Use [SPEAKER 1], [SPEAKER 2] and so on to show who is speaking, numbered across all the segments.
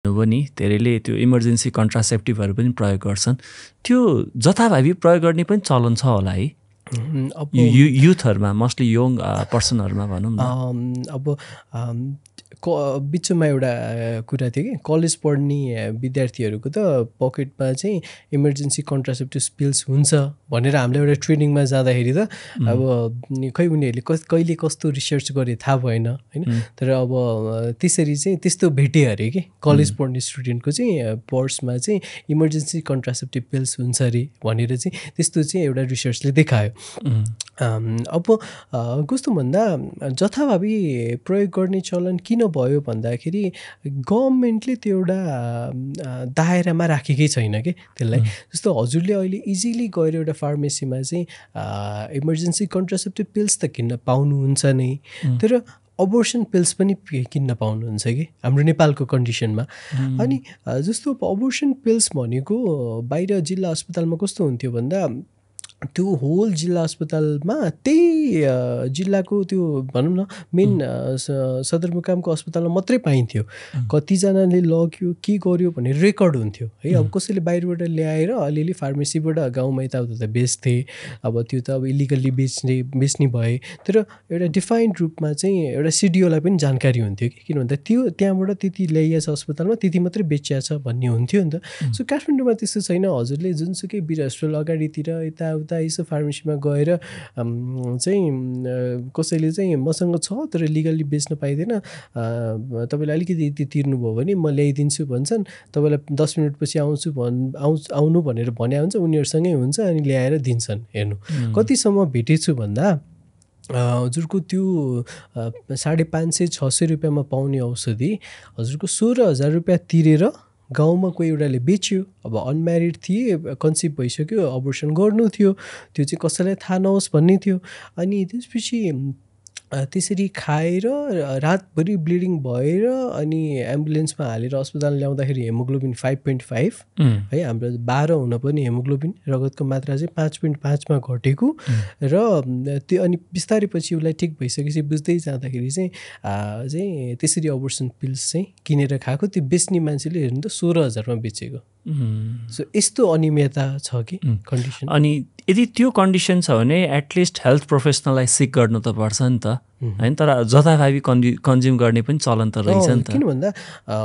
[SPEAKER 1] पनि धेरैले त्यो इमर्जेन्सी कन्ट्रासेप्टिभहरू पनि प्रयोग गर्छन्, त्यो जथाभावी प्रयोग गर्ने पनि चलन छ होला है
[SPEAKER 2] अब
[SPEAKER 1] युथहरूमा, मोस्टली यङ पर्सनहरूमा भनौँ न।
[SPEAKER 2] अब बिचमा एउटा कुरा थियो कि कलेज पढ्ने विद्यार्थीहरूको त पकेटमा चाहिँ इमर्जेन्सी कन्ट्रासेप्टिभ पिल्स हुन्छ भनेर हामीले एउटा ट्रेनिङमा जाँदाखेरि त अब खै उनीहरूले कहिले कस्तो रिसर्च गरे थाहा भएन होइन। तर अब त्यसरी चाहिँ त्यस्तो भेटे अरे कि कलेज पढ्ने स्टुडेन्टको चाहिँ पर्समा चाहिँ इमर्जेन्सी कन्ट्रासेप्टिभ पिल्स हुन्छ अरे भनेर चाहिँ त्यस्तो चाहिँ एउटा रिसर्चले देखायो। अब कस्तो भन्दा जथाभावी प्रयोग गर्ने चलन किन भयो भन्दाखेरि गभर्मेन्टले त्यो एउटा दायरामा राखेकै छैन कि त्यसलाई। जस्तो हजुरले अहिले इजिली गएर एउटा फार्मेसीमा चाहिँ इमर्जेन्सी कन्ट्रासेप्टिभ पिल्स त किन्न पाउनुहुन्छ नै, तर अबोर्सन पिल्स पनि किन्न पाउनुहुन्छ कि हाम्रो नेपालको कन्डिसनमा। अनि जस्तो अबोर्सन पिल्स भनेको बाहिर जिल्ला अस्पतालमा कस्तो हुन्थ्यो भन्दा त्यो होल जिल्ला अस्पतालमा त्यही जिल्लाको त्यो भनौँ न मेन सदरमुकामको अस्पतालमा मात्रै पाइन्थ्यो। कतिजनाले लग्यो के गर्यो भने रेकर्ड हुन्थ्यो है। अब कसैले बाहिरबाट ल्याएर अलिअलि फार्मेसीबाट गाउँमा यताउता बेच्थे, अब त्यो त अब इलिगल्ली बेच्ने भए। तर एउटा डिफाइन्ड रूपमा चाहिँ एउटा सिडिओलाई पनि जानकारी हुन्थ्यो कि, किन भन्दा त्यो त्यहाँबाट त्यति ल्याइएछ अस्पतालमा त्यति मात्रै बेचिया छ भन्ने हुन्थ्यो नि त। सो काठमाडौँमा त्यस्तो छैन। हजुरले जुनसुकै बिर हस्पिटल अगाडितिर यताउता यसो फार्मेसीमा गएर चाहिँ कसैले चाहिँ मसँग छ तर लिगल्ली बेच्न पाइँदैन, तपाईँले अलिकति यति तिर्नुभयो भने म ल्याइदिन्छु भन्छन्। तपाईँलाई 10 मिनटपछि आउनु भनेर भने हुन्छ, उनीहरूसँगै हुन्छ अनि ल्याएर दिन्छन्। हेर्नु कतिसम्म भेटेछु भन्दा हजुरको त्यो 550-600 रुपियाँमा पाउने औषधि हजुरको 16,000 रुपियाँ तिरेर गाउँमा कोही एउटाले बेच्यो। अब अनम्यारिड थिए, कन्सिभ भइसक्यो, अबोर्सन गर्नु थियो, त्यो चाहिँ कसैलाई थाहा नहोस् भन्ने थियो। अनि त्यसपछि त्यसरी खाएर रातभरि ब्लिडिङ भएर अनि एम्बुलेन्समा हालेर अस्पताल ल्याउँदाखेरि हेमोग्लोबिन 5.5 है, हाम्रो 12 हुन पनि हेमोग्लोबिन रगतको मात्रा चाहिँ 5.5मा घटेको। र त्यो अनि बिस्तारै पछि उसलाई ठिक भइसकेपछि बुझ्दै जाँदाखेरि चाहिँ त्यसरी अबोर्सन पिल्स चाहिँ किनेर खाएको। त्यो बेच्ने मान्छेले हेर्नु त 16,000मा बेचेको। सो यस्तो अनियमितता छ कि कन्डिसन।
[SPEAKER 1] अनि यदि त्यो कन्डिसन छ भने एटलिस्ट हेल्थ प्रोफेसनललाई सिक गर्नु त पर्छ नि त होइन। तर जथाभावी कन्ज्युम गर्ने पनि चलन त रहेछ नि त।
[SPEAKER 2] किन भन्दा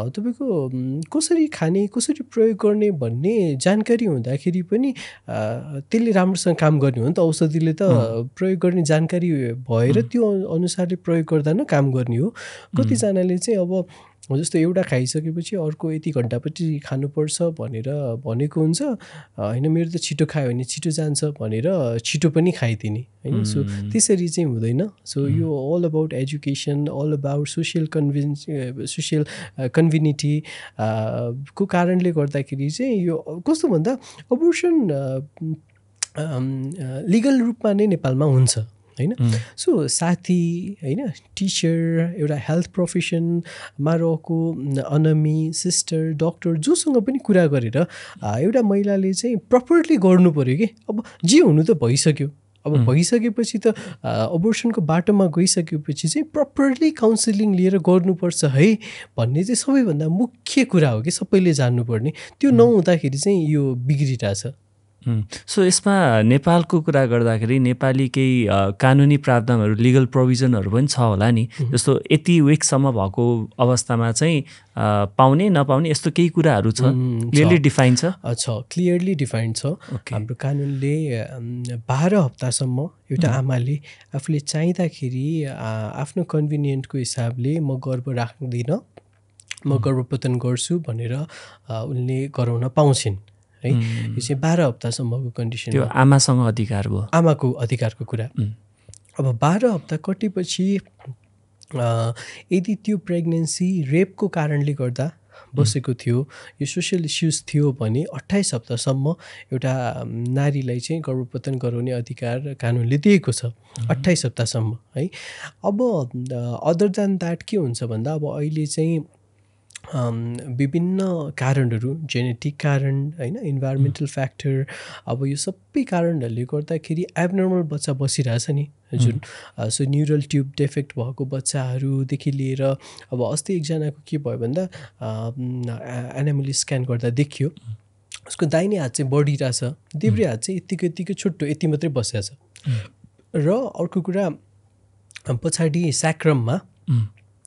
[SPEAKER 2] तपाईँको कसरी खाने कसरी प्रयोग गर्ने भन्ने जानकारी हुँदाखेरि पनि त्यसले राम्रोसँग काम गर्ने हो नि त। औषधिले त प्रयोग गर्ने जानकारी भएर त्यो अनुसारले प्रयोग गर्दा न काम गर्ने हो। कतिजनाले चाहिँ अब जस्तो एउटा खाइसकेपछि अर्को यति घन्टापछि खानुपर्छ भनेर भनेको हुन्छ होइन, मेरो त छिटो खायो भने छिटो जान्छ भनेर छिटो पनि खाइदिने होइन। सो त्यसरी चाहिँ हुँदैन। सो यो all about education, all about social कन्भिनिटी को कारणले गर्दाखेरि चाहिँ यो कस्तो भन्दा अबोर्सन लिगल रूपमा नै नेपालमा हुन्छ होइन। सो साथी होइन, टिचर, एउटा हेल्थ प्रोफेसनमा रहेको अनमी, सिस्टर, डक्टर जोसँग पनि कुरा गरेर एउटा महिलाले चाहिँ प्रपरली गर्नु पऱ्यो कि। अब जे हुनु त भइसक्यो, अब भइसकेपछि त अबोर्सनको बाटोमा गइसकेपछि चाहिँ प्रपरली काउन्सिलिङ लिएर गर्नुपर्छ है भन्ने चाहिँ सबैभन्दा मुख्य कुरा हो कि सबैले जान्नुपर्ने। त्यो नहुँदाखेरि चाहिँ यो बिग्रिरहेछ।
[SPEAKER 1] सो यसमा नेपालको कुरा गर्दाखेरि नेपाली केही कानुनी प्रावधानहरू, लिगल प्रोभिजनहरू पनि छ होला नि। जस्तो यति विकसम्म भएको अवस्थामा चाहिँ पाउने नपाउने यस्तो केही कुराहरू छ, क्लियरली डिफाइन छ?
[SPEAKER 2] क्लियरली डिफाइन छ। हाम्रो कानुनले 12 हप्तासम्म एउटा आमाले आफूले चाहिँदाखेरि आफ्नो कन्भिनियन्टको हिसाबले म गर्भ राख्दिनँ, म गर्भपतन गर्छु भनेर उनले गराउन पाउँछिन् है। यो चाहिँ 12 हप्तासम्मको कन्डिसन।
[SPEAKER 1] त्यो आमासँग अधिकार भयो,
[SPEAKER 2] आमाको अधिकारको कुरा। अब 12 हप्ता कटेपछि यदि त्यो प्रेग्नेन्सी रेपको कारणले गर्दा बसेको थियो, यो सोसियल इस्युज थियो भने 28 हप्तासम्म एउटा नारीलाई चाहिँ गर्भपतन गराउने अधिकार कानुनले दिएको छ, 28 हप्तासम्म है। अब अदर देन द्याट के हुन्छ भन्दा अब अहिले चाहिँ विभिन्न कारणहरू, जेनेटिक कारण होइन, इन्भाइरोमेन्टल फ्याक्टर, अब यो सबै कारणहरूले गर्दाखेरि एबनर्मल बच्चा बसिरहेछ नि जुन। सो न्युरल ट्युब डेफेक्ट भएको बच्चाहरूदेखि लिएर अब अस्ति एकजनाको के भयो भन्दा एनामली स्क्यान गर्दा देखियो उसको दाहिने हात चाहिँ बढिरहेछ, देब्रे हात चाहिँ यत्तिकै छोटो यति मात्रै बसेको छ। र अर्को कुरा पछाडि स्याक्रममा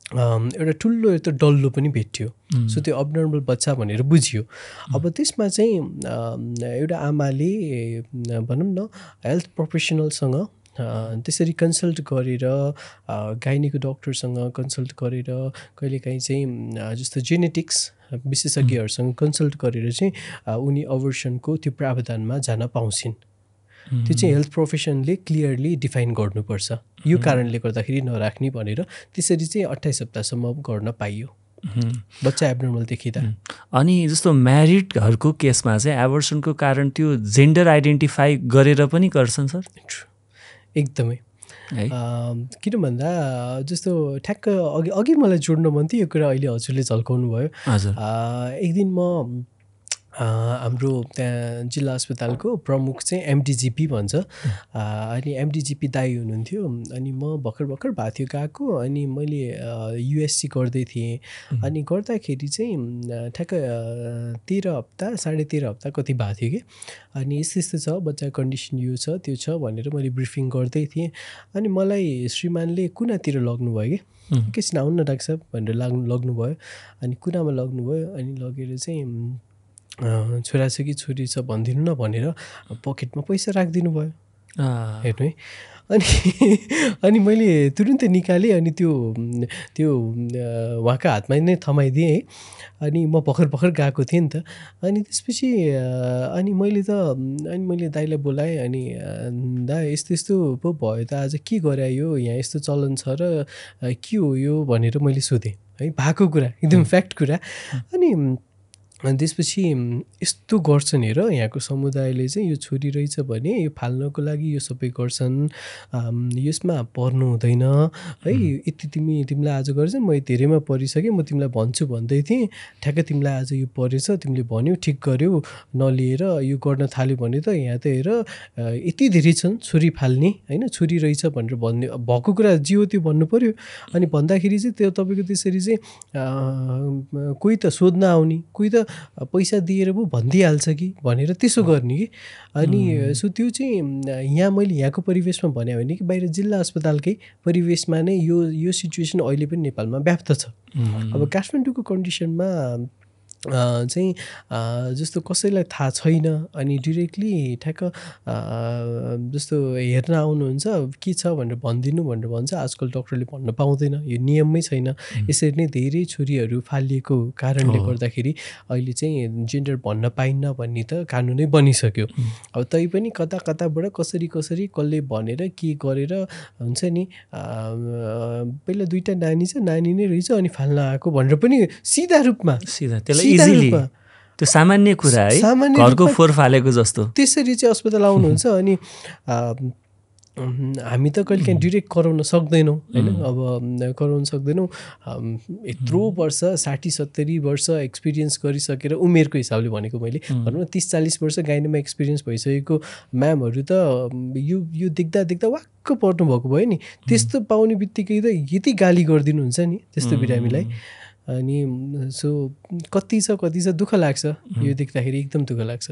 [SPEAKER 2] एउटा ठुलो एउटा डल्लो पनि भेट्यो। सो त्यो अबनर्मल बच्चा भनेर बुझियो। अब त्यसमा चाहिँ एउटा आमाले भनौँ न हेल्थ प्रोफेसनलसँग त्यसरी कन्सल्ट गरेर, गाइनीको डक्टरसँग कन्सल्ट गरेर, कहिलेकाहीँ चाहिँ जस्तो जेनेटिक्स विशेषज्ञहरूसँग कन्सल्ट गरेर चाहिँ उनी अबर्सनको त्यो प्रावधानमा जान पाउँछिन्। त्यो चाहिँ हेल्थ प्रोफेसनले क्लियरली डिफाइन गर्नुपर्छ, यो कारणले गर्दाखेरि नराख्ने भनेर। त्यसरी चाहिँ 28 हप्तासम्म गर्न पाइयो बच्चा एबनर्मल देखिँदा।
[SPEAKER 1] अनि जस्तो म्यारिडहरूको केसमा चाहिँ एबर्सनको कारण त्यो जेन्डर आइडेन्टिफाई गरेर पनि गर्छन् सर?
[SPEAKER 2] एकदमै। किन भन्दा जस्तो ठ्याक्क अघि मलाई जोड्न मन थियो यो कुरा, अहिले हजुरले झल्काउनु भयो। एक दिन म हाम्रो त्यहाँ जिल्ला अस्पतालको प्रमुख चाहिँ एमडिजिपी भन्छ, अनि एमडिजिपी दाई हुनुहुन्थ्यो। अनि म भर्खर भएको थियो गएको, अनि मैले युएससी गर्दै थिएँ। अनि गर्दाखेरि चाहिँ ठ्याक्क 13 हप्ता 13.5 हप्ता कति भएको थियो कि। अनि यस्तो छ बच्चाको कन्डिसन यो छ त्यो छ भनेर मैले ब्रिफिङ गर्दै थिएँ। अनि मलाई श्रीमानले कुनातिर लग्नुभयो कि, एकैछिन आउनु न डाक्टर साहब भनेर लग्नुभयो। अनि कुनामा लग्नुभयो। अनि लगेर चाहिँ छोरा छ कि छोरी छ भनिदिनु न भनेर पकेटमा पैसा राखिदिनु भयो। हेर्नु है। अनि मैले तुरुन्तै निकालेँ, अनि त्यो उहाँको हातमा नै थमाइदिएँ है। अनि म भर्खर गएको थिएँ नि त। अनि त्यसपछि अनि मैले दाइलाई बोलाएँ। अनि दा यस्तो पो भयो त, आज के गरायो यहाँ, यस्तो चलन छ र के हो यो भनेर मैले सोधेँ है, भएको कुरा एकदम फ्याक्ट कुरा। अनि त्यसपछि यस्तो गर्छन् हेर यहाँको समुदायले चाहिँ, यो छोरी रहेछ भने यो फाल्नको लागि यो सबै गर्छन्, यसमा पर्नु हुँदैन है। यति तिमीलाई आज गर्छ, म धेरैमा परिसकेँ, म तिमीलाई भन्छु भन्दै थिएँ, ठ्याक्कै तिमीलाई आज यो परेछ, तिमीले भन्यौ ठिक गर्यौ, नलिएर यो गर्न थाल्यो भने त यहाँ त हेर यति धेरै छन् छोरी फाल्ने होइन, छोरी रहेछ भनेर भन्ने भएको कुरा जे हो त्यो भन्नु पऱ्यो। अनि भन्दाखेरि चाहिँ त्यो तपाईँको त्यसरी चाहिँ कोही त सोध्न आउने, कोही त पैसा दिएर पो भनिदिइहाल्छ कि भनेर त्यसो गर्ने कि। अनि सो त्यो चाहिँ यहाँ मैले यहाँको परिवेशमा भने भने कि बाहिर जिल्ला अस्पतालकै परिवेशमा नै यो सिचुएसन अहिले पनि नेपालमा व्याप्त छ। अब काठमाडौँको कन्डिसनमा चाहिँ जस्तो कसैलाई थाहा छैन, अनि डिरेक्टली ठ्याक्क जस्तो हेर्न आउनुहुन्छ के छ भनेर भनिदिनु भनेर भन्छ। आजकल डक्टरले भन्न पाउँदैन, यो नियममै छैन। यसरी नै धेरै छोरीहरू फालिएको कारणले गर्दाखेरि अहिले चाहिँ जेन्डर भन्न पाइन्न भन्ने त कानुनै बनिसक्यो। अब तैपनि कताबाट कसरी कसले भनेर के गरेर हुन्छ नि, पहिला 2टा नानी छ, नानी नै रहेछ अनि फाल्न आएको भनेर पनि सिधा रूपमा
[SPEAKER 1] इजिली, त्यो सामान्य कुरा है, घरको फोहोर फालेको जस्तो
[SPEAKER 2] त्यसरी चाहिँ अस्पताल आउनुहुन्छ। अनि हामी त कहिले काहीँ डिरेक्ट कराउन सक्दैनौँ होइन, अब कराउन सक्दैनौँ। यत्रो वर्ष 60-70 वर्ष एक्सपिरियन्स गरिसकेर, उमेरको हिसाबले भनेको मैले भनौँ न 30-40 वर्ष गाइनीमा एक्सपिरियन्स भइसकेको म्यामहरू त यो देख्दा वाक्क पर्नु भएको भयो नि। त्यस्तो पाउने बित्तिकै त यति गाली गरिदिनुहुन्छ नि त्यस्तो बिरामीलाई। अनि सो कति छ दुःख लाग्छ, यो देख्दाखेरि एकदम दुःख लाग्छ।